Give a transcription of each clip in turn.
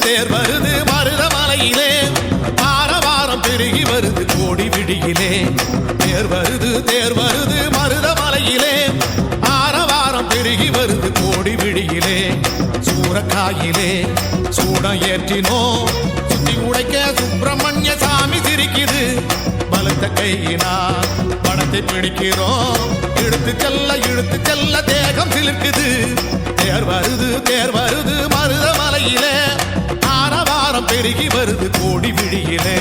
தேர் வருது மருதமலையிலே ஆரவாரம் பெருகி வருது கோடி விடியிலே தேர் வருது மருதமலையிலே ஆரவாரம் பெருகி வருது கோடி விடியிலே சூரக்காயிலே சூடம் ஏற்றினோம் சுத்தி உடைக்க சுப்பிரமணிய சாமி சிரிக்குது பலத்த கையினால் படத்தை பிடிக்கிறோம் இழுத்து செல்ல தேகம் சிலிர்க்குது தேர் வருது மருதமலையிலே ஆரவாரம் பெருகி வருது கோடி விழியிலே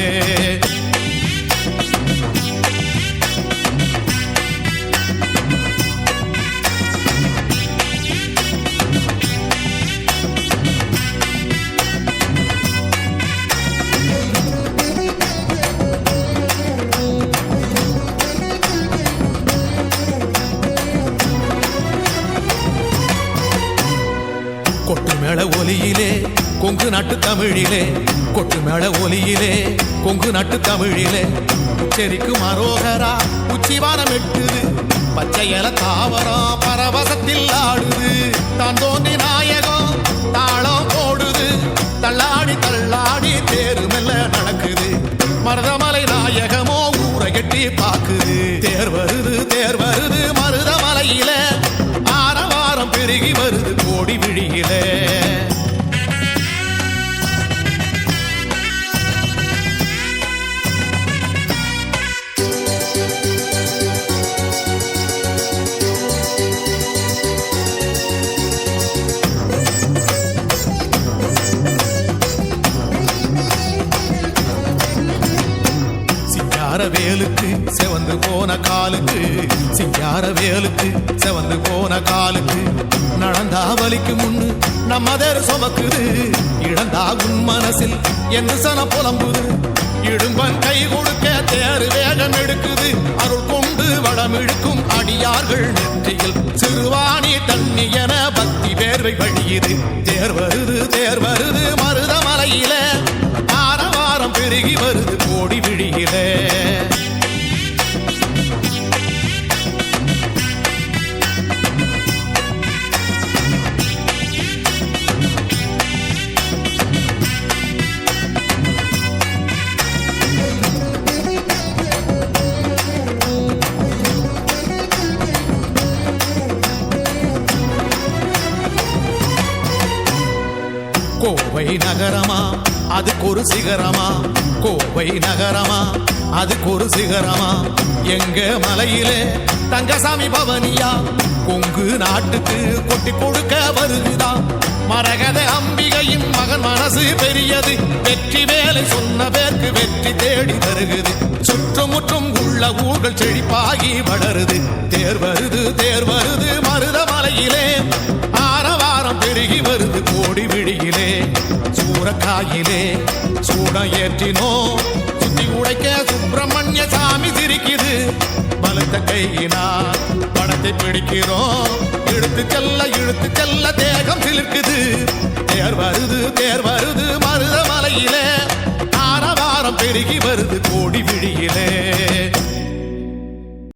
கொட்டு மேள ஒலியிலே கொங்கு நாட்டு தமிழிலே கொட்டு மேள ஒலியிலே கொங்கு நாட்டு தமிழிலே செரிக்கு மரோகரா உச்சிவானம் எட்டுது பச்சை இல தாவரம் பரவசத்தில் ஆடுது தான் தோன்றி நாயகம் தாளம் போடுது தள்ளாடி தேரு மெல்ல நடக்குது மருதமலை நாயகமோ ஊரை கட்டி பாக்குது தேர் வருது மருதமலையில ஆரவாரம் பெருகி வருது கோடி விழியிலே வேலுக்கு செவந்து போன காலுக்கு சிங்கார வேலுக்கு செவந்து போன காலுக்கு நடந்தா வலிக்கு முன்னு நம்மதர் சுமக்குது இழந்தா உன் மனசில் என்று சன புலம்புது இடும்பன் கை கொடுக்க தேர் வேகம் எடுக்குது அருள் கொண்டு வளம் இழுக்கும் அடியார்கள் நெற்றியில் சிறுவாணி தண்ணி என பக்தி வேர்வை வழியுது தேர் வருது மருதமலையில ஆரவாரம் பெருகி வருது கோடி விழியிலே கோவை நகரமா அதுக்கு ஒரு சிகரமா கோவை நகரமா அதுக்கு ஒரு சிகரமா எங்க மலையிலே தங்கசாமி பவனியா கொங்கு நாட்டுக்கு கொட்டி கொடுக்க வருகுதா மரகத அம்பிகையின் மகன் மனசு பெரியது வெற்றி வேலை சொன்ன பேருக்கு வெற்றி தேடி வருகுது சுற்றுமுற்றும் உள்ள ஊர்கள் செழிப்பாகி வளருது தேர் வருது மருதமலையிலே ஆரவாரம் பெருகி வருது கோடி விழியிலே சூரக்காயிலே சூடம் ஏற்றினோம் சுத்தி உடைக்க சுப்பிரமணிய சாமி சிரிக்குது பலத்த கையினால் படத்தை பிடிக்கிறோம் இழுத்து செல்ல தேகம் சிலிர்க்குது தேர் வருது மருதமலையிலே ஆரவாரம் பெருகி வருது கோடி விழியிலே